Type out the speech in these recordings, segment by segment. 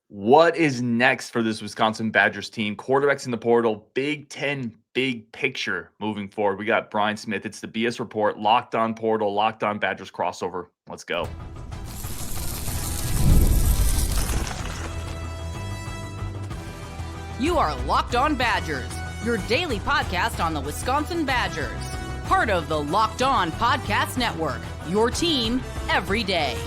What is next for this Wisconsin Badgers team? Quarterbacks in the portal, Big Ten, big picture moving forward. We got Brian Smith. It's the BS Report, Locked On Portal, Locked On Badgers crossover. Let's go. You are Locked On Badgers, your daily podcast on the Wisconsin Badgers. Part of the Locked On Podcast Network, your team every day.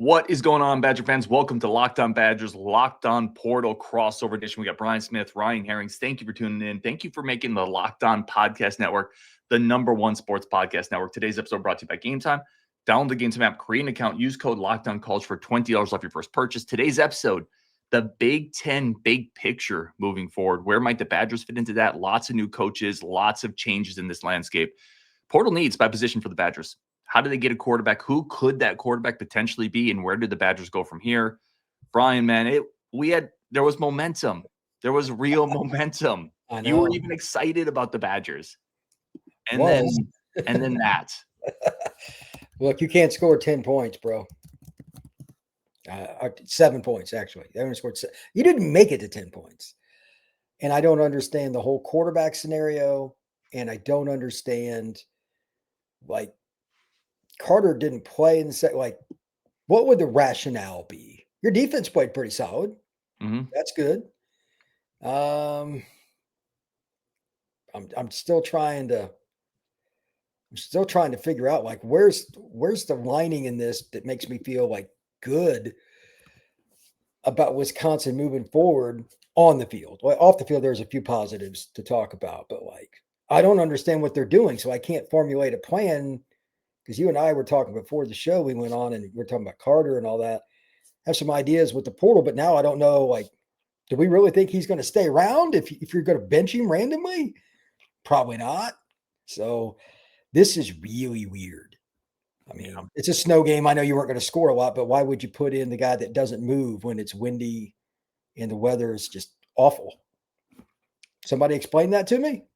What is going on, Badger fans? Welcome to Locked On Badgers, Locked On Portal crossover edition. We got Brian Smith, Ryan Harings. Thank you for tuning in. Thank you for making the Locked On Podcast Network the #1 sports podcast network. Today's episode brought to you by Game Time. Download the Game Time app, create an account, use code LOCKEDONCollege for $20 off your first purchase. Today's episode, the Big Ten big picture moving forward. Where might the Badgers fit into that? Lots of new coaches, lots of changes in this landscape. Portal needs by position for the Badgers. How do they get a quarterback? Who could that quarterback potentially be? And where did the Badgers go from here? Brian, man, there was momentum. There was real momentum. I know. You were even excited about the Badgers. And then that. Look, you can't score 10 points, bro. 7 points, actually. They only scored 7. You didn't make it to 10 points. And I don't understand the whole quarterback scenario. And I don't understand, like, Carter didn't play in the set. Like, what would the rationale be? Your defense played pretty solid. Mm-hmm. That's good. I'm still trying to figure out, like, where's the lining in this that makes me feel like good about Wisconsin moving forward on the field. Like, off the field, there's a few positives to talk about, but, like, I don't understand what they're doing, so I can't formulate a plan. Because you and I were talking before the show, we went on and we're talking about Carter and all that. Have some ideas with the portal, but now I don't know, like, do we really think he's going to stay around if you're going to bench him randomly? Probably not. So this is really weird. I mean, It's a snow game. I know you weren't going to score a lot, but why would you put in the guy that doesn't move when it's windy and the weather is just awful? Somebody explain that to me.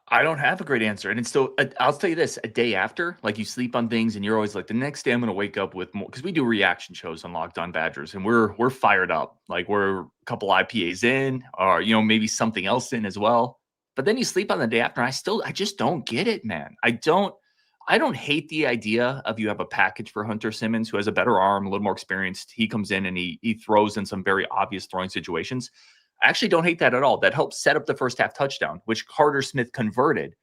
I don't have a great answer. And it's still, I'll tell you this, a day after, like, you sleep on things and you're always like, the next day I'm going to wake up with more, because we do reaction shows on Locked On Badgers and we're fired up. Like, we're a couple IPAs in, or, maybe something else in as well. But then you sleep on the day after and I just don't get it, man. I don't hate the idea of you have a package for Hunter Simmons, who has a better arm, a little more experienced. He comes in and he throws in some very obvious throwing situations. I actually don't hate that at all. That helps set up the first half touchdown, which Carter Smith converted.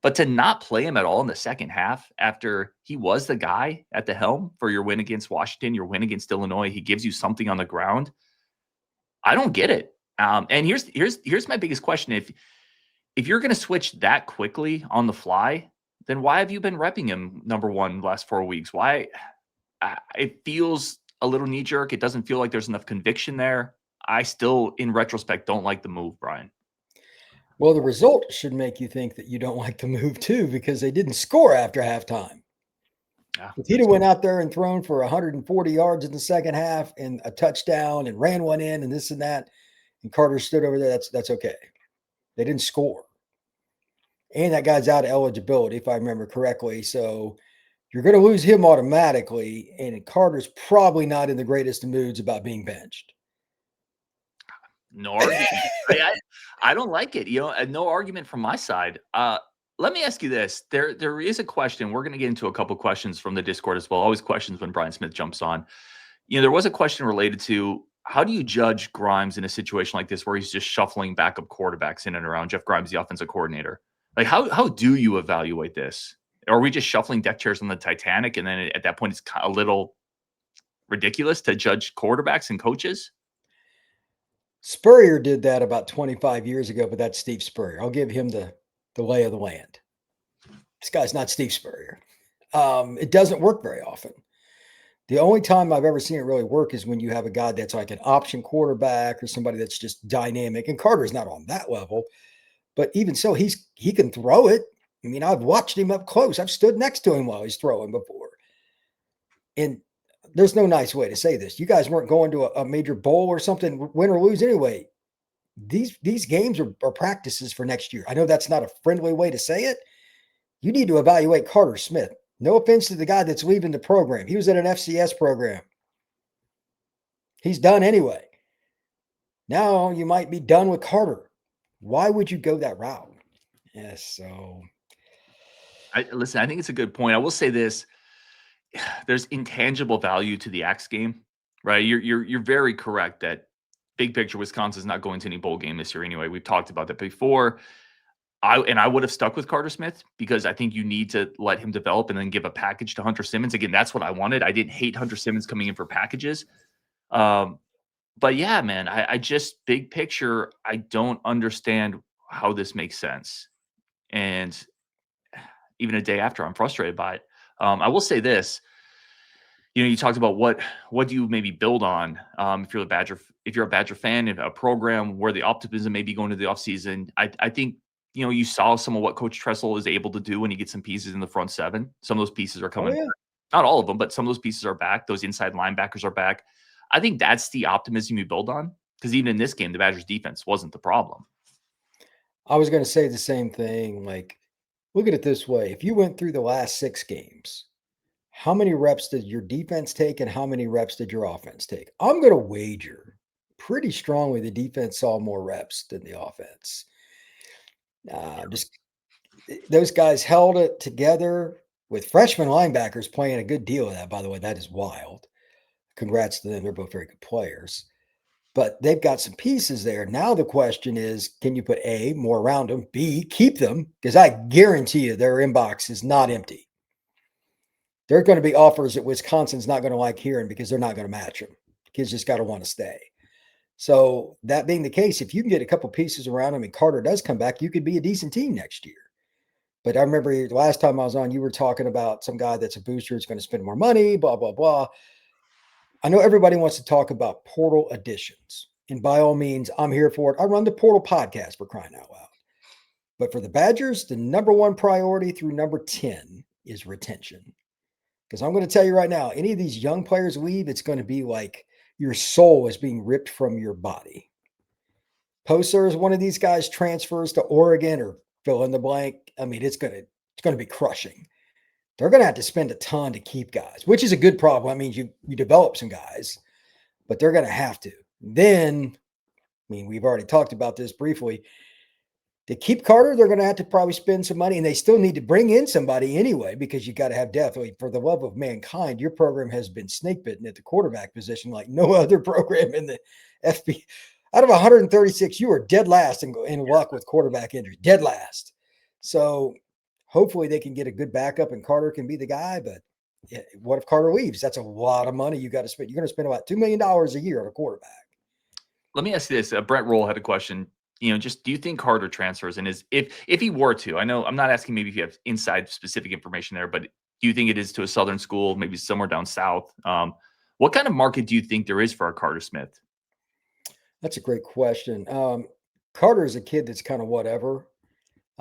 But to not play him at all in the second half after he was the guy at the helm for your win against Washington, your win against Illinois, he gives you something on the ground. I don't get it. And here's my biggest question. If you're going to switch that quickly on the fly, then why have you been repping him #1 the last 4 weeks? Why? It feels a little knee-jerk. It doesn't feel like there's enough conviction there. I still, in retrospect, don't like the move, Brian. Well, the result should make you think that you don't like the move too, because they didn't score after halftime. Yeah, if he'd have went out there and thrown for 140 yards in the second half and a touchdown and ran one in and this and that, and Carter stood over there, that's okay. They didn't score. And that guy's out of eligibility, if I remember correctly. So you're going to lose him automatically, and Carter's probably not in the greatest of moods about being benched. No argument. I don't like it. No argument from my side. Let me ask you this. There is a question. We're going to get into a couple of questions from the Discord as well. Always questions when Brian Smith jumps on. There was a question related to, how do you judge Grimes in a situation like this where he's just shuffling backup quarterbacks in and around? Jeff Grimes, the offensive coordinator. Like, how do you evaluate this? Are we just shuffling deck chairs on the Titanic, and then at that point it's a little ridiculous to judge quarterbacks and coaches? Spurrier did that about 25 years ago, but that's Steve Spurrier. I'll give him the lay of the land. This guy's not Steve Spurrier. It doesn't work very often. The only time I've ever seen it really work is when you have a guy that's like an option quarterback or somebody that's just dynamic. And Carter's not on that level, but even so, he can throw it. I mean, I've watched him up close. I've stood next to him while he's throwing before. And there's no nice way to say this. You guys weren't going to a major bowl or something, win or lose anyway. These games are practices for next year. I know that's not a friendly way to say it. You need to evaluate Carter Smith No offense to the guy that's leaving the program. He was at an FCS program. He's done anyway. Now you might be done with Carter. Why would you go that route? Yes, so Listen, I think it's a good point. I will say this: there's intangible value to the X game, right? You're very correct that big picture Wisconsin's not going to any bowl game this year anyway. We've talked about that before. I would have stuck with Carter Smith because I think you need to let him develop and then give a package to Hunter Simmons. Again, that's what I wanted. I didn't hate Hunter Simmons coming in for packages. But yeah, man, I just big picture, I don't understand how this makes sense. And even a day after, I'm frustrated by it. I will say this: you talked about what do you maybe build on if you're a Badger fan in a program where the optimism may be going to the offseason. I think you saw some of what Coach Tressel is able to do when he gets some pieces in the front seven. Some of those pieces are coming. yeah. Not all of them, but some of those pieces are back. Those inside linebackers are back. I think that's the optimism you build on, because even in this game, the Badgers defense wasn't the problem. I was going to say the same thing. Like, look at it this way. If you went through the last 6 games, how many reps did your defense take and how many reps did your offense take? I'm going to wager pretty strongly the defense saw more reps than the offense. Just those guys held it together with freshman linebackers playing a good deal of that. By the way, that is wild. Congrats to them. They're both very good players. But they've got some pieces there. Now the question is, can you put A, more around them, B, keep them? Because I guarantee you their inbox is not empty. There are going to be offers that Wisconsin's not going to like hearing because they're not going to match them. Kids just got to want to stay. So that being the case, if you can get a couple pieces around them and Carter does come back, you could be a decent team next year. But I remember the last time I was on, you were talking about some guy that's a booster is going to spend more money, blah, blah, blah. I know everybody wants to talk about portal additions. And by all means, I'm here for it. I run the portal podcast, for crying out loud. But for the Badgers, the number one priority through number 10 is retention. Because I'm going to tell you right now, any of these young players leave, it's going to be like your soul is being ripped from your body. Poser is one of these guys transfers to Oregon or fill in the blank. I mean, it's going to be crushing. They're going to have to spend a ton to keep guys, which is a good problem. That means you develop some guys, but they're going to have to. Then, I mean, we've already talked about this briefly. To keep Carter, they're going to have to probably spend some money, and they still need to bring in somebody anyway because you got to have depth. For the love of mankind, your program has been snake bitten at the quarterback position like no other program in the FB. Out of 136, you are dead last in luck with quarterback injury. Dead last. So hopefully they can get a good backup and Carter can be the guy. But what if Carter leaves? That's a lot of money you got to spend. You're going to spend about $2 million a year on a quarterback. Let me ask you this. Brett Roll had a question. Just do you think Carter transfers? And if he were to, I know I'm not asking maybe if you have inside specific information there, but do you think it is to a Southern school, maybe somewhere down south? What kind of market do you think there is for a Carter Smith? That's a great question. Carter is a kid that's kind of whatever.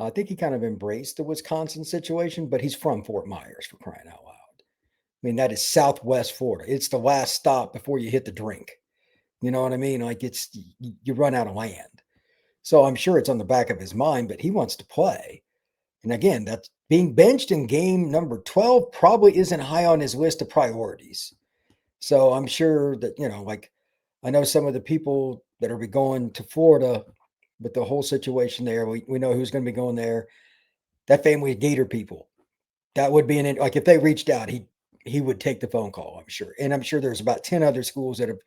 I think he kind of embraced the Wisconsin situation, but he's from Fort Myers, for crying out loud. I mean, that is Southwest Florida. It's the last stop before you hit the drink. You know what I mean? Like you run out of land. So I'm sure it's on the back of his mind, but he wants to play. And again, that's being benched in game number 12 probably isn't high on his list of priorities. So I'm sure that, like I know some of the people that are going to Florida with the whole situation there. We know who's going to be going there. That family of Gator people. That would be like if they reached out, he would take the phone call, I'm sure. And I'm sure there's about 10 other schools that have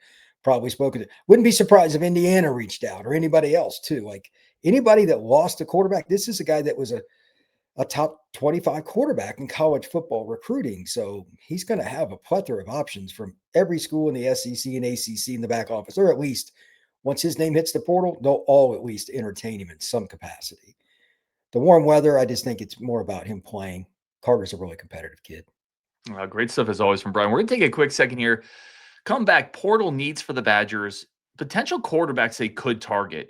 probably spoken to. Wouldn't be surprised if Indiana reached out or anybody else too. Like anybody that lost a quarterback. This is a guy that was a top 25 quarterback in college football recruiting. So he's going to have a plethora of options from every school in the SEC and ACC in the back office, or at least once his name hits the portal, they'll all at least entertain him in some capacity. The warm weather, I just think it's more about him playing. Carter's a really competitive kid. Great stuff as always from Brian. We're going to take a quick second here. Come back. Portal needs for the Badgers. Potential quarterbacks they could target.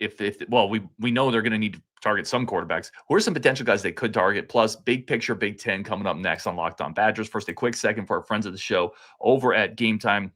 We know they're going to need to target some quarterbacks. Who are some potential guys they could target? Plus, big picture Big Ten coming up next on Locked On Badgers. First, a quick second for our friends of the show over at Game Time.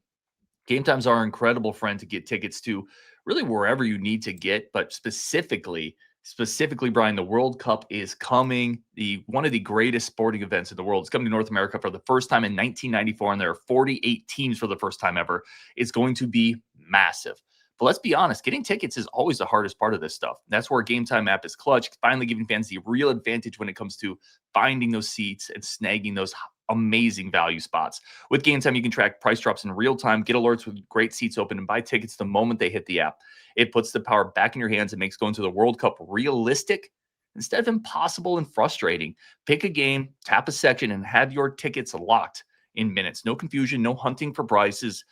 Game Time's our incredible friend to get tickets to really wherever you need to get, but specifically Specifically, Brian, the World Cup is coming. One of the greatest sporting events in the world. It's coming to North America for the first time in 1994, and there are 48 teams for the first time ever. It's going to be massive. But let's be honest, getting tickets is always the hardest part of this stuff. That's where Game Time app is clutch, finally giving fans the real advantage when it comes to finding those seats and snagging those amazing value spots. With Game Time, you can track price drops in real time, get alerts with great seats open, and buy tickets the moment they hit the app. It puts the power back in your hands and makes going to the World Cup realistic instead of impossible and frustrating. Pick a game, tap a section, and have your tickets locked in minutes. No confusion, no hunting for prices.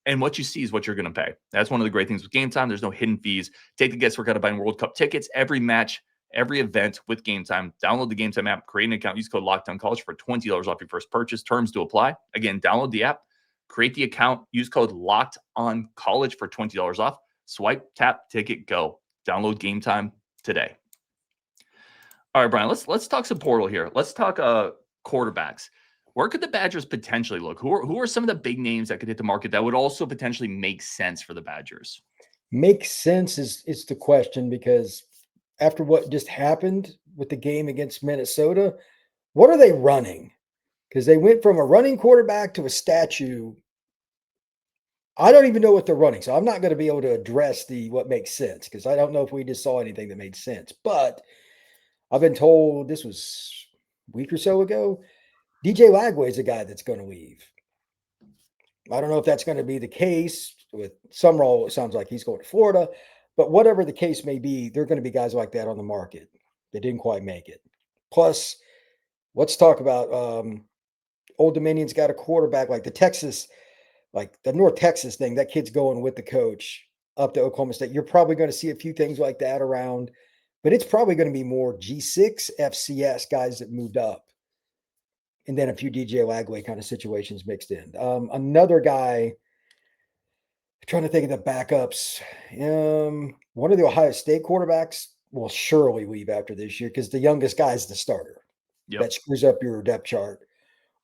And what you see is what you're going to pay. That's one of the great things with Game Time. There's no hidden fees. Take the guesswork out of buying World Cup tickets. Every match, every event with Game Time. Download the Game Time app, create an account, use code LOCKDOWNCollege for $20 off your first purchase. Terms to apply. Again, download the app, create the account, use code LOCKEDONCollege for $20 off. Swipe, tap, ticket, go. Download Game Time today. All right, Brian, let's talk some portal here. Let's talk quarterbacks. Where could the Badgers potentially look? Who are some of the big names that could hit the market that would also potentially make sense for the Badgers? Make sense is the question, because after what just happened with the game against Minnesota, what are they running? Because they went from a running quarterback to a statue. I don't even know what they're running, so I'm not going to be able to address what makes sense, because I don't know if we just saw anything that made sense. But I've been told, this was a week or so ago, DJ Lagway is a guy that's going to leave. I don't know if that's going to be the case. With Summerall, it sounds like he's going to Florida. But whatever the case may be, there are going to be guys like that on the market that didn't quite make it. Plus, let's talk about Old Dominion's got a quarterback like the North Texas thing. That kid's going with the coach up to Oklahoma State. You're probably going to see a few things like that around, but it's probably going to be more G6, FCS guys that moved up, and then a few DJ Lagway kind of situations mixed in. Another guy, trying to think of the backups. One of the Ohio State quarterbacks will surely leave after this year, because the youngest guy is the starter. Yep. That screws up your depth chart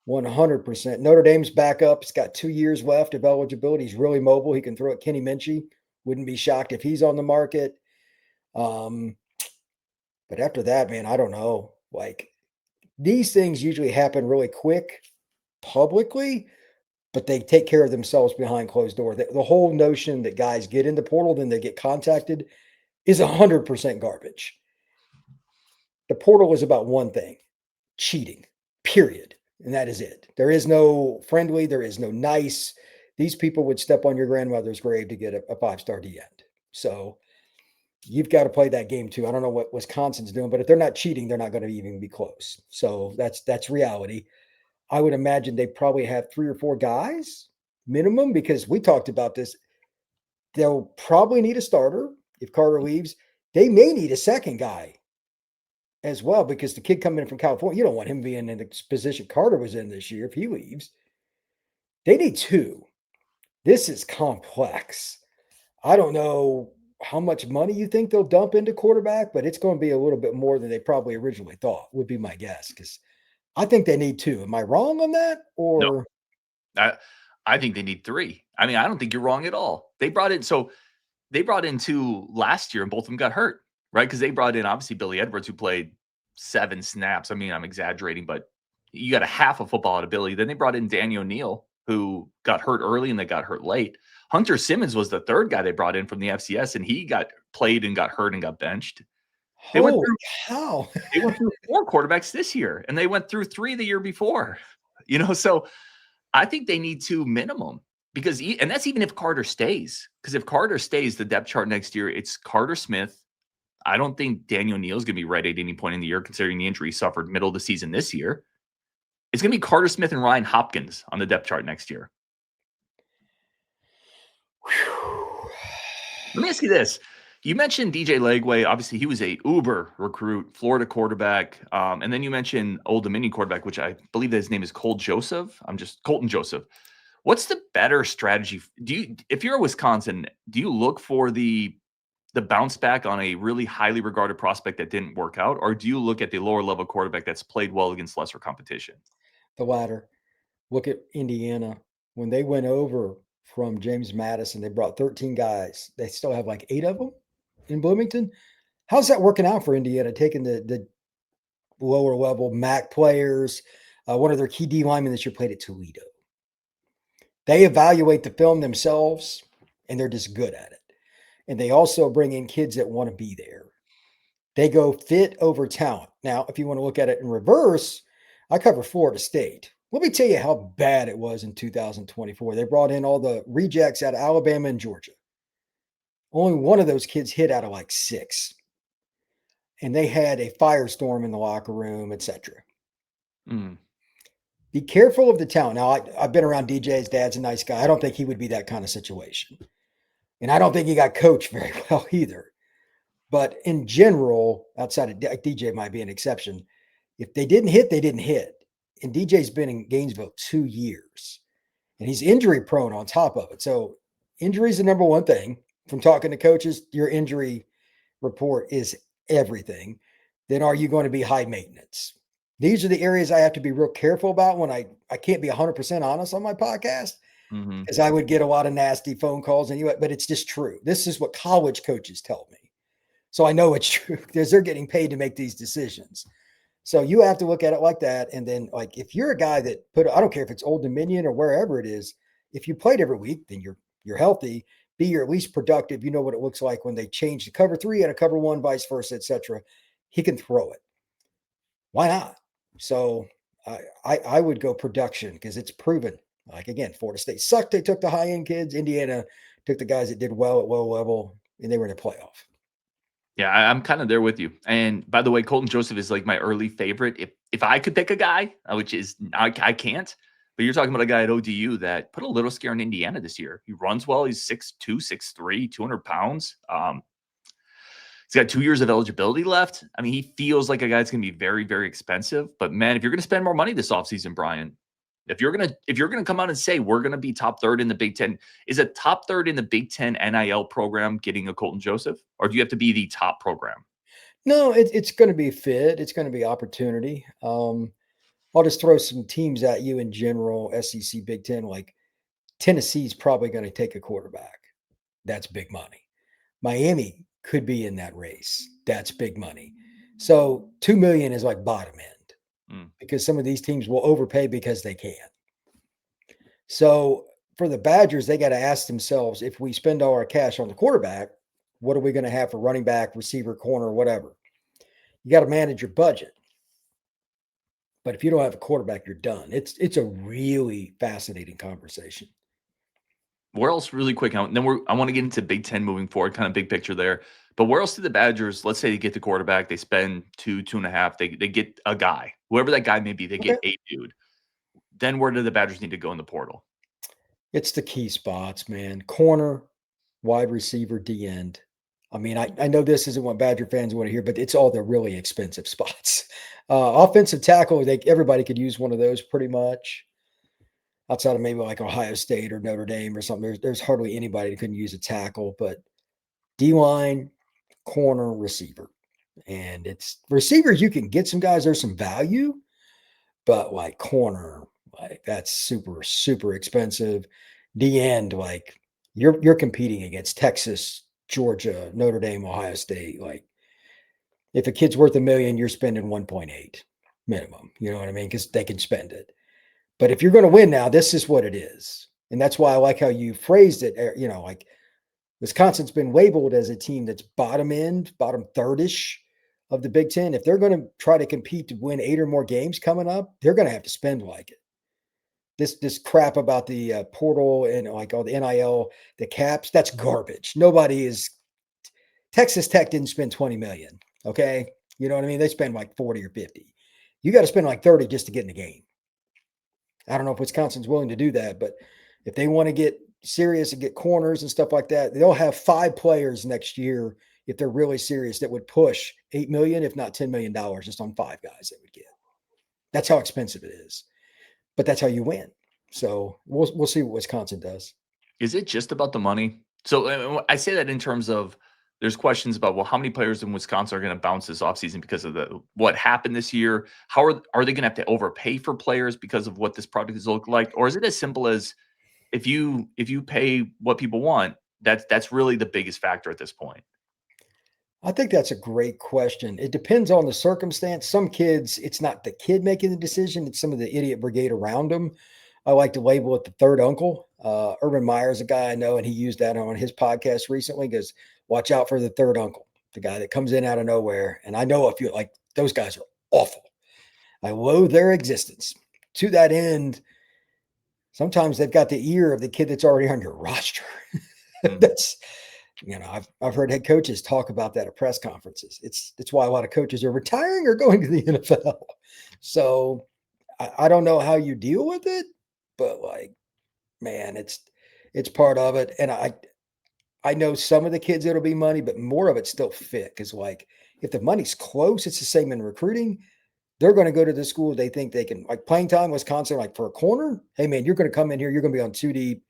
100%. Notre Dame's backup. He's got 2 years left of eligibility. He's really mobile. He can throw at Kenny Minchie. Wouldn't be shocked if he's on the market. But after that, man, I don't know. Like, these things usually happen really quick publicly, but they take care of themselves behind closed doors. The whole notion that guys get in the portal, then they get contacted, is 100% garbage. The portal is about one thing: cheating, period. And that is it. There is no friendly, there is no nice. These people would step on your grandmother's grave to get a 5-star D end. So you've got to play that game too. I don't know what Wisconsin's doing, but if they're not cheating, they're not going to even be close. So that's reality. I would imagine they probably have 3 or 4 guys minimum, because we talked about this. They'll probably need a starter if Carter leaves. They may need a second guy as well, because the kid coming in from California, you don't want him being in the position Carter was in this year if he leaves. They need 2. This is complex. I don't know how much money you think they'll dump into quarterback, but it's going to be a little bit more than they probably originally thought, would be my guess, because I think they need 2. Am I wrong on that? Or no. I think they need 3. I mean, I don't think you're wrong at all. They brought in 2 last year, and both of them got hurt, right? Because they brought in, obviously, Billy Edwards, who played 7 snaps. I mean, I'm exaggerating, but you got a half of football ability. Then they brought in Daniel Neal, who got hurt early and they got hurt late. Hunter Simmons was the 3rd guy they brought in from the FCS, and he got played and got hurt and got benched. They went through 4 quarterbacks this year, and they went through 3 the year before. So I think they need 2 minimum, and that's even if Carter stays. Because if Carter stays, the depth chart next year, it's Carter Smith. I don't think Daniel Neal's going to be ready at any point in the year, considering the injury he suffered middle of the season this year. It's going to be Carter Smith and Ryan Hopkins on the depth chart next year. Let me ask you this. You mentioned DJ Lagway. Obviously, he was a uber recruit, Florida quarterback. And then you mentioned Old Dominion quarterback, which I believe that his name is Colton Joseph. What's the better strategy? If you're a Wisconsin, do you look for the bounce back on a really highly regarded prospect that didn't work out? Or do you look at the lower level quarterback that's played well against lesser competition? The latter. Look at Indiana. When they went over from James Madison, they brought 13 guys. They still have like 8 of them in Bloomington. How's that working out for Indiana, taking the lower level MAC players? One of their key D linemen this year played at Toledo. They evaluate the film themselves, and they're just good at it. And they also bring in kids that want to be there. They go fit over talent. Now, if you want to look at it in reverse, I cover Florida State. Let me tell you how bad it was in 2024. They brought in all the rejects out of Alabama and Georgia. Only one of those kids hit out of like 6. And they had a firestorm in the locker room, etc. Be careful of the talent. Now, I've been around DJ's dad's a nice guy. I don't think he would be that kind of situation. And I don't think he got coached very well either. But in general, outside of DJ might be an exception. If they didn't hit, they didn't hit. And DJ's been in Gainesville 2 years. And he's injury prone on top of it. So injury is the number one thing. From talking to coaches, your injury report is everything. Then are you going to be high maintenance? These are the areas I have to be real careful about when I can't be 100% honest on my podcast because I would get a lot of nasty phone calls anyway, but it's just true. This is what college coaches tell me. So I know it's true because they're getting paid to make these decisions. So you have to look at it like that. And then like, if you're a guy that I don't care if it's Old Dominion or wherever it is, if you played every week, then you're healthy. B, you're at least productive. You know what it looks like when they change the cover 3 and a cover 1, vice versa, etc. He can throw it. Why not? So I would go production because it's proven. Like, again, Florida State sucked. They took the high-end kids. Indiana took the guys that did well at low level, and they were in a playoff. Yeah, I'm kind of there with you. And by the way, Colton Joseph is like my early favorite. If I could pick a guy, which is I can't, but you're talking about a guy at ODU that put a little scare in Indiana this year. He runs well. He's 6'2", 6'3", 200 pounds. He's got 2 years of eligibility left. I mean, he feels like a guy that's going to be very, very expensive. But man, if you're going to spend more money this offseason, Brian, if you're gonna come out and say we're going to be top third in the Big Ten, is a top third in the Big Ten NIL program getting a Colton Joseph, or do you have to be the top program? No, it's going to be fit. It's going to be opportunity. I'll just throw some teams at you in general. SEC, Big Ten, like Tennessee's probably going to take a quarterback. That's big money. Miami could be in that race. That's big money. So $2 million is like bottom end because some of these teams will overpay because they can. So for the Badgers, they got to ask themselves, if we spend all our cash on the quarterback, what are we going to have for running back, receiver, corner, whatever? You got to manage your budget. But if you don't have a quarterback, you're done. It's a really fascinating conversation. Where else, really quick, and then I want to get into Big Ten moving forward, kind of big picture there. But where else do the Badgers, let's say they get the quarterback, they spend 2.5, they get a guy, whoever that guy may be, they get a dude. Then where do the Badgers need to go in the portal? It's the key spots, man. Corner, wide receiver, D end. I mean, I know this isn't what Badger fans want to hear, but it's all the really expensive spots. Offensive tackle, everybody could use one of those pretty much. Outside of maybe like Ohio State or Notre Dame or something, there's hardly anybody that couldn't use a tackle. But D-line, corner, receiver. And it's receivers, you can get some guys, there's some value, but like corner, like that's super, super expensive. D-end, like you're competing against Texas, Georgia, Notre Dame, Ohio State. Like if a kid's worth $1 million, you're spending 1.8 minimum. You know what I mean? Because they can spend it. But if you're going to win now, this is what it is. And that's why I like how you phrased it. You know, like Wisconsin's been labeled as a team that's bottom end, bottom third-ish of the Big Ten. If they're going to try to compete to win 8 or more games coming up, they're going to have to spend like it. This crap about the portal and like all the NIL, the caps, that's garbage. Texas Tech didn't spend 20 million. Okay. You know what I mean? They spend like 40 or 50. You got to spend like 30 just to get in the game. I don't know if Wisconsin's willing to do that, but if they want to get serious and get corners and stuff like that, they'll have 5 players next year if they're really serious that would push $8 million, if not $10 million, just on 5 guys they would get. That's how expensive it is, but that's how you win. So we'll see what Wisconsin does. Is it just about the money? So I say that in terms of there's questions about, well, how many players in Wisconsin are going to bounce this offseason because of what happened this year? How are they going to have to overpay for players because of what this product has looked like? Or is it as simple as if you pay what people want, that's really the biggest factor at this point? I think that's a great question. It depends on the circumstance. Some kids, it's not the kid making the decision, it's some of the idiot brigade around them. I like to label it the third uncle. Urban Meyer's a guy I know, and he used that on his podcast recently. He goes, watch out for the third uncle, the guy that comes in out of nowhere. And I know a few, like, those guys are awful. I loathe their existence. To that end, sometimes they've got the ear of the kid that's already on your roster. That's, I've heard head coaches talk about that at press conferences. It's why a lot of coaches are retiring or going to the NFL. So I don't know how you deal with it, but like, man, it's part of it. And I know some of the kids it'll be money, but more of it still fit. Because like, if the money's close, it's the same in recruiting. They're going to go to the school they think they can, like playing time, Wisconsin, like for a corner. Hey man, you're going to come in here. You're going to be on 2 deep.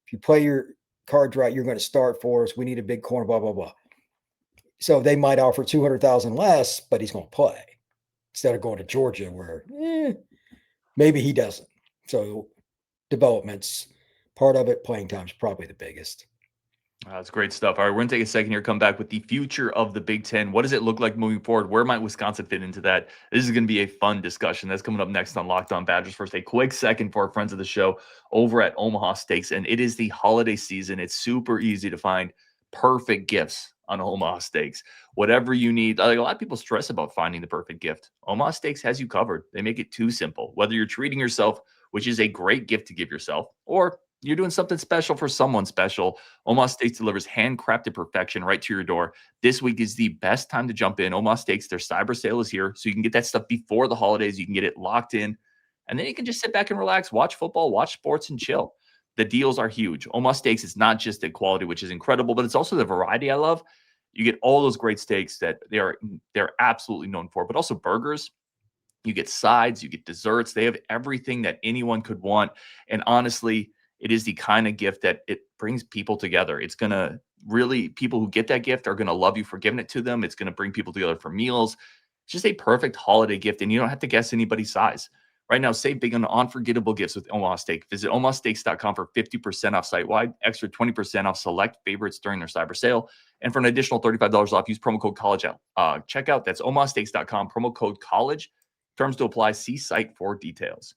If you play your cards right, you're going to start for us. We need a big corner, blah, blah, blah. So they might offer 200,000 less, but he's going to play instead of going to Georgia where maybe he doesn't. So development's part of it. Playing time's probably the biggest. That's great stuff. All right, we're going to take a second here, come back with the future of the Big Ten. What does it look like moving forward? Where might Wisconsin fit into that? This is going to be a fun discussion. That's coming up next on Locked On Badgers. First, a quick second for our friends of the show over at Omaha Steaks. And it is the holiday season. It's super easy to find perfect gifts on Omaha Steaks. Whatever you need. Like, a lot of people stress about finding the perfect gift. Omaha Steaks has you covered. They make it too simple. Whether you're treating yourself, which is a great gift to give yourself, or you're doing something special for someone special, Omaha Steaks delivers handcrafted perfection right to your door. This week is the best time to jump in. Omaha Steaks, their cyber sale is here, so you can get that stuff before the holidays. You can get it locked in, and then you can just sit back and relax, watch football, watch sports, and chill. The deals are huge. Omaha Steaks is not just the quality, which is incredible, but it's also the variety I love. You get all those great steaks that they're absolutely known for, but also burgers. You get sides, you get desserts. They have everything that anyone could want, and honestly, it is the kind of gift that it brings people together. It's going to really, people who get that gift are going to love you for giving it to them. It's going to bring people together for meals. It's just a perfect holiday gift, and you don't have to guess anybody's size. Right now, save big on unforgettable gifts with Omaha Steak. Visit omahasteaks.com for 50% off site-wide, extra 20% off select favorites during their cyber sale, and for an additional $35 off, use promo code college at checkout. That's omahasteaks.com, promo code college. Terms to apply. See site for details.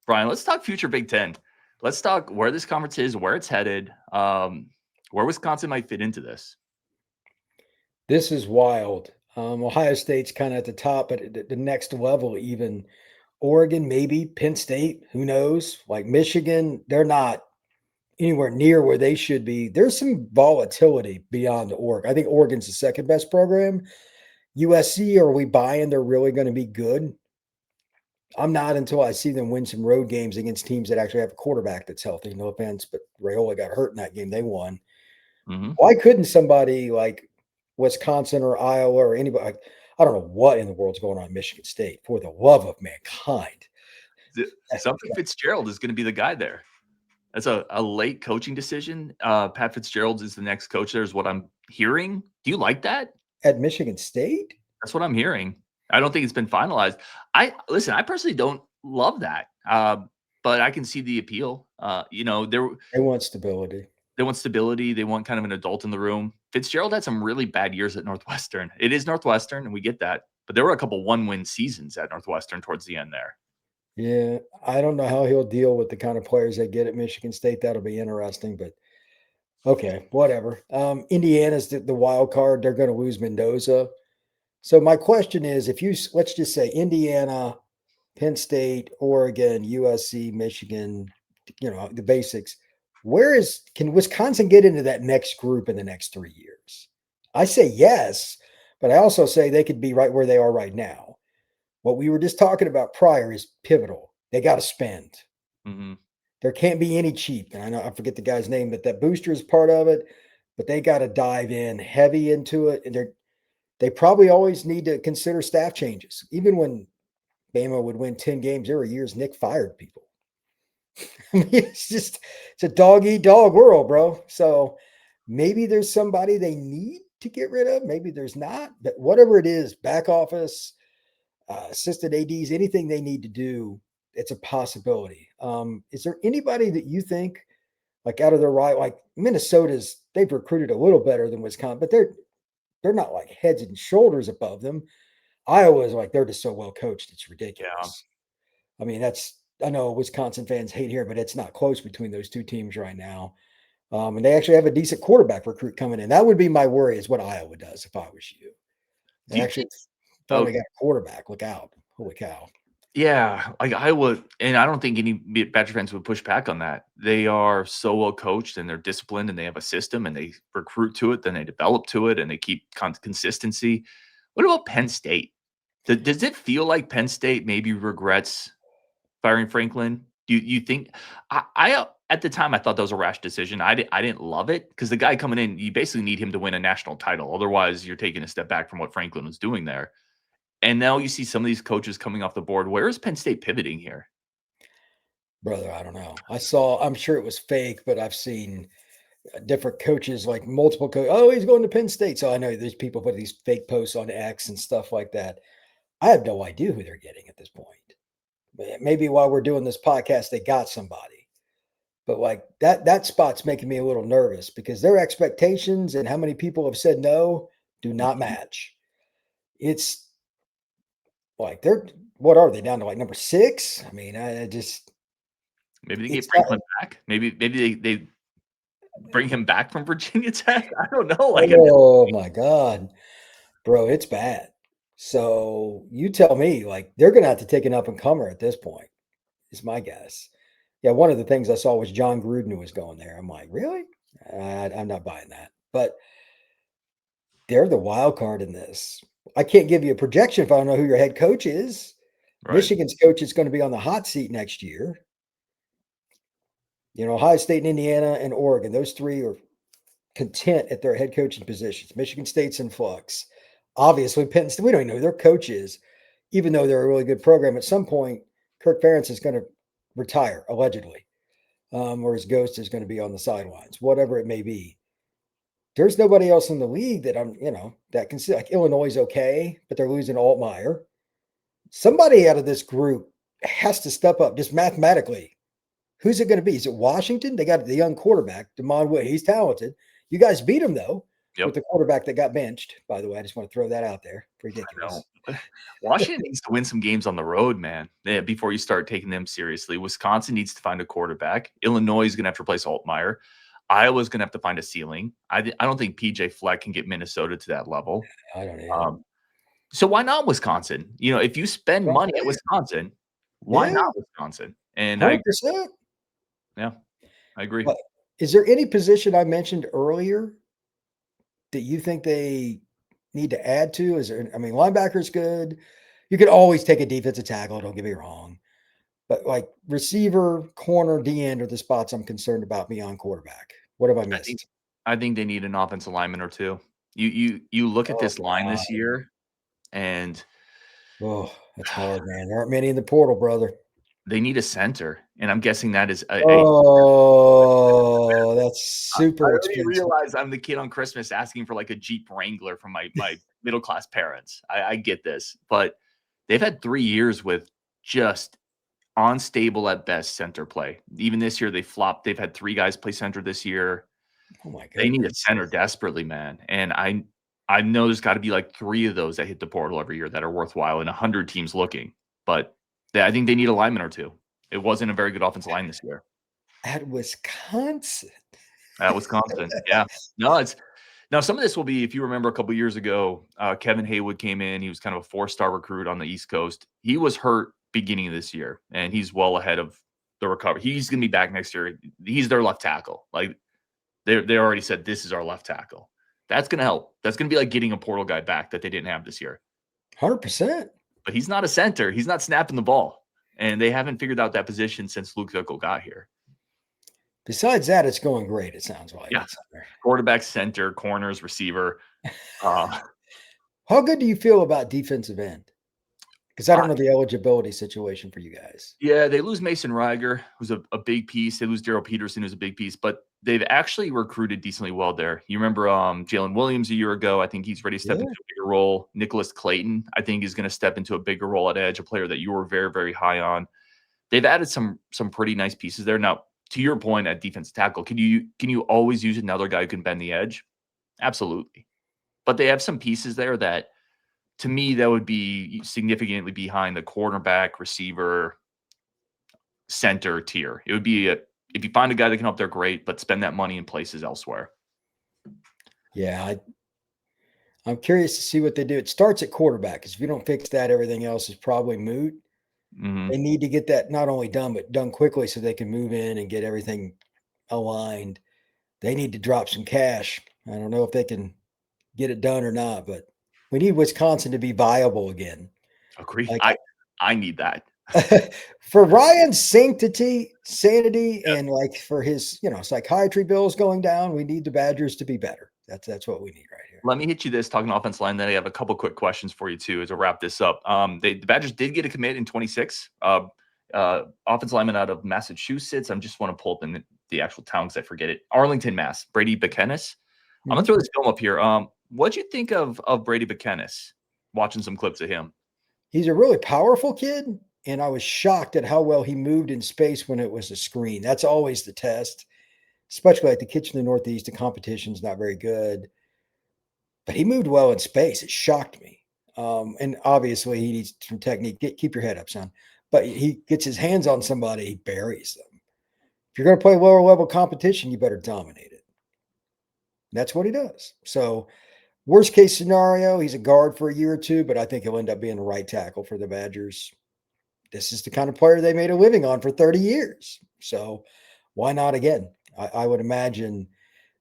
Brian, let's talk future Big Ten. Let's talk where this conference is, where it's headed, where Wisconsin might fit into this. This is wild. Ohio State's kind of at the top, but at the next level, even Oregon, maybe Penn State, who knows? Like Michigan, they're not anywhere near where they should be. There's some volatility beyond Oregon. I think Oregon's the second best program. USC, are we buying they're really going to be good? I'm not until I see them win some road games against teams that actually have a quarterback that's healthy. No offense, but Raiola got hurt in that game. They won. Mm-hmm. Why couldn't somebody like Wisconsin or Iowa or anybody, like, I don't know what in the world's going on in Michigan State, for the love of mankind. Something Fitzgerald is going to be the guy there. That's a late coaching decision. Pat Fitzgerald is the next coach there, is what I'm hearing. Do you like that? At Michigan State? That's what I'm hearing. I don't think it's been finalized. I personally don't love that, but I can see the appeal. They want stability. They want stability. They want kind of an adult in the room. Fitzgerald had some really bad years at Northwestern. It is Northwestern, and we get that. But there were a couple one-win seasons at Northwestern towards the end there. Yeah, I don't know how he'll deal with the kind of players they get at Michigan State. That'll be interesting, but okay, whatever. Indiana's the wild card. They're going to lose Mendoza. So my question is, let's just say Indiana, Penn State, Oregon, USC, Michigan, the basics. Can Wisconsin get into that next group in the next 3 years? I say yes, but I also say they could be right where they are right now. What we were just talking about prior is pivotal. They got to spend. Mm-hmm. There can't be any cheap. And I know I forget the guy's name, but that booster is part of it. But they got to dive in heavy into it. And they probably always need to consider staff changes. Even when Bama would win 10 games, there were years Nick fired people. I mean, it's a dog-eat-dog world, bro. So maybe there's somebody they need to get rid of. Maybe there's not. But whatever it is, back office, assistant ADs, anything they need to do, it's a possibility. Is there anybody that you think, like out of their right, like Minnesota's, they've recruited a little better than Wisconsin, but they're not like heads and shoulders above them. Iowa is like they're just so well coached, it's Yeah. ridiculous. I mean, I know Wisconsin fans hate here, but it's not close between those two teams right now. And they actually have a decent quarterback recruit coming in. That would be my worry, is what Iowa does if I was you. Do They you actually think? finally got a quarterback. Look out. Holy cow. Yeah, like I would, and I don't think any Badger fans would push back on that. They are so well coached and they're disciplined and they have a system and they recruit to it, then they develop to it and they keep consistency. What about Penn State? Does it feel like Penn State maybe regrets firing Franklin? Do you think? I at the time I thought that was a rash decision. I didn't love it because the guy coming in, you basically need him to win a national title. Otherwise, you're taking a step back from what Franklin was doing there. And now you see some of these coaches coming off the board. Where is Penn State pivoting here? Brother, I don't know. I'm sure it was fake, but I've seen different coaches, like multiple coaches. Oh, he's going to Penn State. So I know there's people put these fake posts on X and stuff like that. I have no idea who they're getting at this point. Maybe while we're doing this podcast, they got somebody. But like that spot's making me a little nervous because their expectations and how many people have said no do not match. It's like what are they down to, like number 6? I mean, I just Maybe they it's get Franklin back. Maybe they bring him back from Virginia Tech. I don't know. oh my God, bro, it's bad. So you tell me, like they're gonna have to take an up and comer at this point, is my guess. Yeah, one of the things I saw was John Gruden was going there. I'm like, really? I'm not buying that. But they're the wild card in this. I can't give you a projection if I don't know who your head coach is. Right. Michigan's coach is going to be on the hot seat next year. Ohio State and Indiana and Oregon, those three are content at their head coaching positions. Michigan State's in flux. Obviously, Penn State, we don't even know who their coach is, even though they're a really good program. At some point, Kirk Ferentz is going to retire, allegedly, or his ghost is going to be on the sidelines, whatever it may be. There's nobody else in the league that that can see. Like Illinois is okay, but they're losing Altmaier. Somebody out of this group has to step up just mathematically. Who's it going to be? Is it Washington? They got the young quarterback, Damon Wood. He's talented. You guys beat him, though, with the quarterback that got benched. By the way, I just want to throw that out there. Ridiculous. Washington needs to win some games on the road, man, before you start taking them seriously. Wisconsin needs to find a quarterback. Illinois is going to have to replace Altmaier. Iowa's going to have to find a ceiling. I don't think PJ Fleck can get Minnesota to that level. I don't know. So why not Wisconsin? If you spend money at Wisconsin, why not Wisconsin? And 100%. I agree. But is there any position I mentioned earlier that you think they need to add to? Linebacker's good. You could always take a defensive tackle, don't get me wrong. But like receiver, corner, D-end are the spots I'm concerned about beyond quarterback. What have I missed? I think they need an offensive lineman or two. You look at this line this year, and that's hard, man. There aren't many in the portal, brother. They need a center, and I'm guessing that is that's super expensive. I realize I'm the kid on Christmas asking for like a Jeep Wrangler from my middle class parents. I get this, but they've had 3 years with just unstable at best center play. Even this year, they flopped. They've had 3 guys play center this year. Oh my God. They need a center desperately, man. And I know there's got to be like 3 of those that hit the portal every year that are worthwhile and 100 teams looking. But I think they need a lineman or two. It wasn't a very good offensive line this year. At Wisconsin. Yeah. Now some of this will be, if you remember a couple of years ago, Kevin Haywood came in. He was kind of a 4-star recruit on the East Coast. He was hurt beginning of this year, and he's well ahead of the recovery. He's going to be back next year. He's their left tackle. Like they already said, this is our left tackle. That's going to help. That's going to be like getting a portal guy back that they didn't have this year. 100%. But he's not a center. He's not snapping the ball. And they haven't figured out that position since Luke Fickell got here. Besides that, it's going great, it sounds like. Yeah. Quarterback, center, corners, receiver. How good do you feel about defensive end? Because I don't know the eligibility situation for you guys. Yeah, they lose Mason Reiger, who's a big piece. They lose Daryl Peterson, who's a big piece. But they've actually recruited decently well there. You remember Jalen Williams a year ago. I think he's ready to step into a bigger role. Nicholas Clayton, I think, is going to step into a bigger role at edge, a player that you were very, very high on. They've added some pretty nice pieces there. Now, to your point at defensive tackle, can you always use another guy who can bend the edge? Absolutely. but they have some pieces there that, to me, that would be significantly behind the cornerback, receiver, center tier. It would be if you find a guy that can help, they're great, but spend that money in places elsewhere. Yeah, I'm curious to see what they do. It starts at quarterback, because if you don't fix that, everything else is probably moot. They need to get that not only done, but done quickly so they can move in and get everything aligned. They need to drop some cash. I don't know if they can get it done or not, but we need Wisconsin to be viable again. Agree. Like I need that. for Ryan's sanity, Yep. and like for his, psychiatry bills going down, we need the Badgers to be better. That's what we need right here. Let me hit you this, talking offense line. Then I have a couple quick questions for you too, as I wrap this up. The Badgers did get a commit in 26. Offense lineman out of Massachusetts. I just want to pull up the actual town because I forget it. Arlington, Mass. Brady Bekenis. I'm gonna throw this film up here. What'd you think of Brady Bekenis? Watching some clips of him. He's a really powerful kid, and I was shocked at how well he moved in space when it was a screen. That's always the test, especially like the kids in the Northeast. The competition's not very good, but he moved well in space. It shocked me. And obviously, he needs some technique. Keep your head up, son. But he gets his hands on somebody, he buries them. If you're going to play lower level competition, you better dominate it. And that's what he does. So, worst case scenario, he's a guard for a year or two, but I think he'll end up being the right tackle for the Badgers. This is the kind of player they made a living on for 30 years. So why not again? I would imagine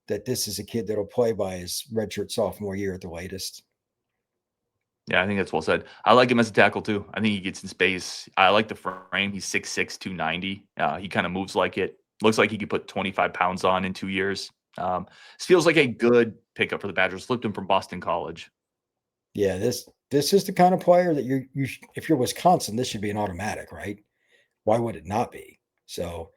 that this is a kid that'll play by his redshirt sophomore year at the latest. Yeah, I think that's well said. I like him as a tackle too. I think he gets in space. I like the frame. He's 6'6", 290. He kind of moves like it. Looks like he could put 25 pounds on in 2 years. This feels like a good pickup for the Badgers. Flipped him from Boston College. Yeah, this is the kind of player that you if you're Wisconsin, this should be an automatic, right? Why would it not be? So,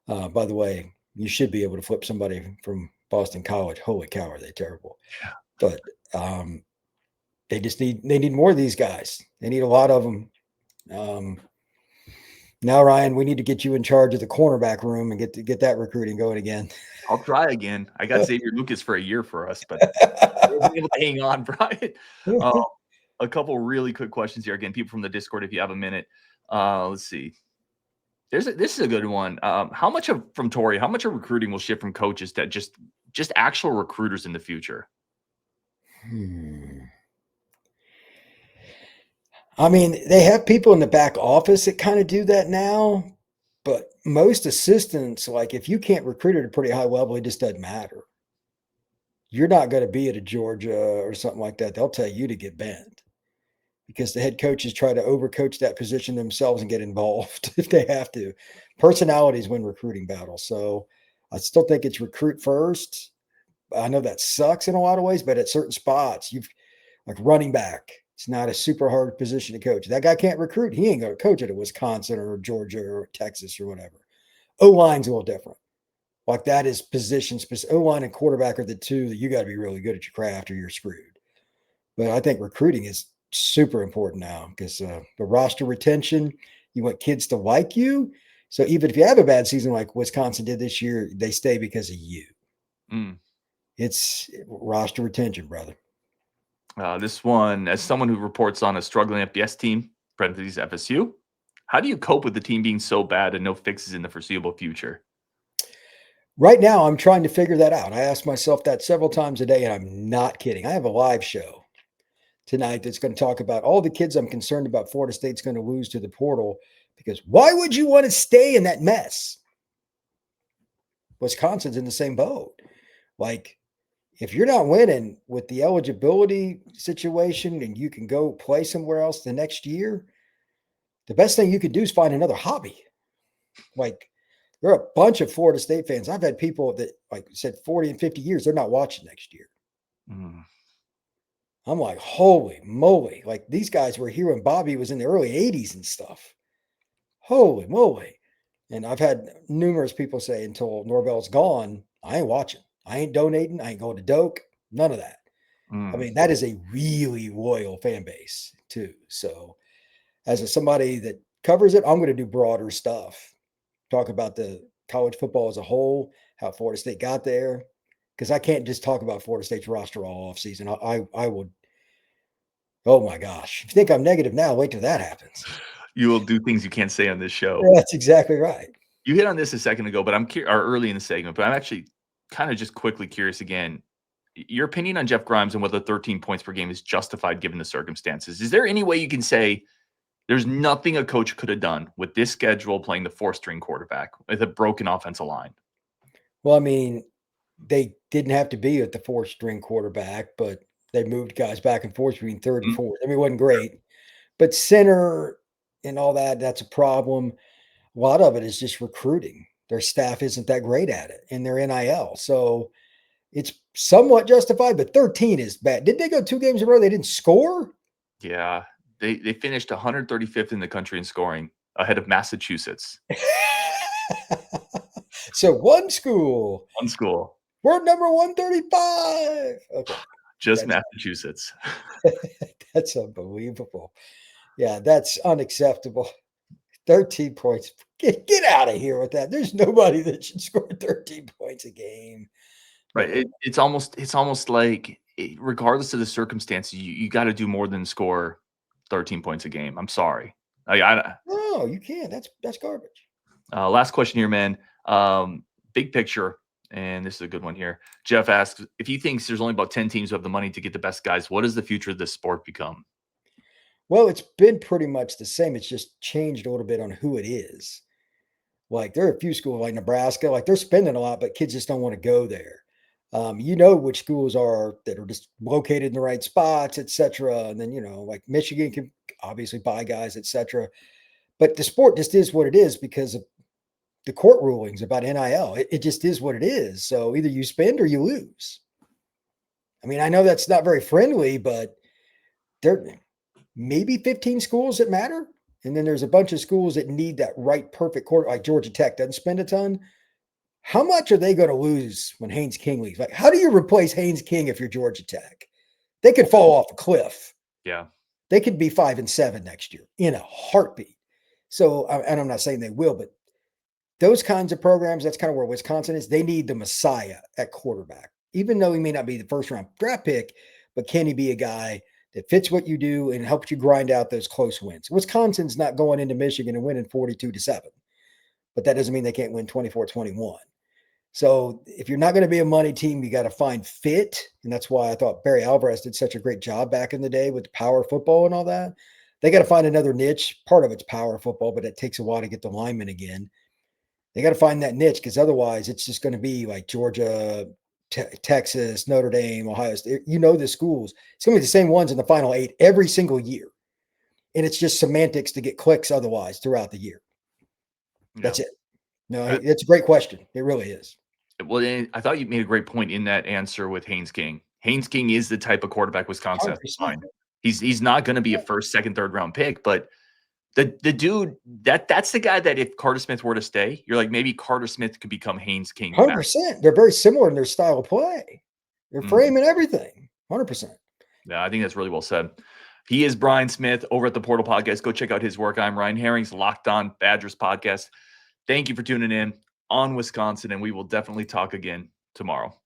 by the way, you should be able to flip somebody from Boston College. Holy cow, are they terrible? Yeah. But they need more of these guys. They need a lot of them. Now, Ryan, we need to get you in charge of the cornerback room and get that recruiting going again. I'll try again. I got Xavier Lucas for a year for us, but we'll be able to hang on, Brian. A couple really quick questions here. Again, people from the Discord, if you have a minute. Let's see. This is a good one. How much of recruiting will shift from coaches to just actual recruiters in the future? I mean, they have people in the back office that kind of do that now, but most assistants, like if you can't recruit at a pretty high level, it just doesn't matter. You're not going to be at a Georgia or something like that. They'll tell you to get bent because the head coaches try to overcoach that position themselves and get involved if they have to. Personalities win recruiting battles. So I still think it's recruit first. I know that sucks in a lot of ways, but at certain spots, you've like running back. It's not a super hard position to coach. That guy can't recruit. He ain't going to coach at a Wisconsin or Georgia or Texas or whatever. O-line's a little different. Like that is position specific. O-line and quarterback are the two that you got to be really good at your craft or you're screwed. But I think recruiting is super important now because the roster retention, you want kids to like you. So even if you have a bad season like Wisconsin did this year, they stay because of you. It's roster retention, brother. This one, as someone who reports on a struggling FBS team, parentheses FSU, how do you cope with the team being so bad and no fixes in the foreseeable future? Right now, I'm trying to figure that out. I ask myself that several times a day, and I'm not kidding. I have a live show tonight that's going to talk about all the kids I'm concerned about Florida State's going to lose to the portal because why would you want to stay in that mess? Wisconsin's in the same boat. Like, if you're not winning with the eligibility situation and you can go play somewhere else the next year, the best thing you could do is find another hobby. Like, there are a bunch of Florida State fans. I've had people that like said 40 and 50 years, they're not watching next year. I'm like, holy moly. Like these guys were here when Bobby was in the early 80s and stuff. Holy moly. And I've had numerous people say until Norvell's gone, I ain't watching. I ain't donating. I ain't going to Doak. None of that. I mean, that is a really loyal fan base too. So as somebody that covers it, I'm going to do broader stuff. Talk about the college football as a whole, how Florida State got there, because I can't just talk about Florida State's roster all offseason. I would. Oh my gosh! If you think I'm negative now, wait till that happens. You will do things you can't say on this show. That's exactly right. You hit on this a second ago, but I'm or early in the segment, but I'm actually kind of just quickly curious again. Your opinion on Jeff Grimes and whether 13 points per game is justified given the circumstances. Is there any way you can say there's nothing a coach could have done with this schedule playing the 4th-string quarterback with a broken offensive line? Well, I mean, they didn't have to be at the 4th-string quarterback, but they moved guys back and forth between 3rd and 4th. I mean, it wasn't great, but center and all that, that's a problem. A lot of it is just recruiting. Their staff isn't that great at it, and their NIL. So it's somewhat justified, but 13 is bad. Did they go 2 games in a row? They didn't score? Yeah. They finished 135th in the country in scoring ahead of Massachusetts. So one school. One school. We're number 135. Okay. Just Massachusetts. That's unbelievable. Yeah, that's unacceptable. 13 points. Get out of here with that. There's nobody that should score 13 points a game. Right. It's almost like regardless of the circumstances, you got to do more than score 13 points a game. I'm sorry. No, you can't. That's garbage. Last question here, man. Big picture, and this is a good one here. Jeff asks, if he thinks there's only about 10 teams who have the money to get the best guys, what does the future of this sport become? Well, it's been pretty much the same. It's just changed a little bit on who it is. Like there are a few schools like Nebraska, like they're spending a lot, but kids just don't want to go there. You know which schools are that are just located in the right spots, et cetera. And then, like Michigan can obviously buy guys, et cetera. But the sport just is what it is because of the court rulings about NIL. It just is what it is. So either you spend or you lose. I mean, I know that's not very friendly, but there maybe 15 schools that matter. And then there's a bunch of schools that need that right perfect quarter, like Georgia Tech doesn't spend a ton. How much are they going to lose when Haynes King leaves? Like, how do you replace Haynes King if you're Georgia Tech? They could fall off a cliff. Yeah. They could be 5-7 next year in a heartbeat. So, and I'm not saying they will, but those kinds of programs, that's kind of where Wisconsin is. They need the Messiah at quarterback, even though he may not be the 1st-round draft pick, but can he be a guy that fits what you do and helps you grind out those close wins? Wisconsin's not going into Michigan and winning 42-7, but that doesn't mean they can't win 24-21. So if you're not going to be a money team, you got to find fit. And that's why I thought Barry Alvarez did such a great job back in the day with the power football and all that. They got to find another niche. Part of it's power football, but it takes a while to get the linemen again. They got to find that niche because otherwise it's just going to be like Georgia, Texas, Notre Dame, Ohio State. The schools. It's going to be the same ones in the final 8 every single year. And it's just semantics to get clicks otherwise throughout the year. Yeah. That's it. No, it's a great question. It really is. Well, I thought you made a great point in that answer with Haynes King. Haynes King is the type of quarterback Wisconsin has to find. He's not going to be a 1st, 2nd, 3rd round pick, but the dude that's the guy that if Carter Smith were to stay, you're like maybe Carter Smith could become Haynes King. 100%. They're very similar in their style of play, their frame and everything. 100%. Yeah, I think that's really well said. He is Brian Smith over at the Portal Podcast. Go check out his work. I'm Ryan Harings, Locked On Badgers podcast. Thank you for tuning in on Wisconsin, and we will definitely talk again tomorrow.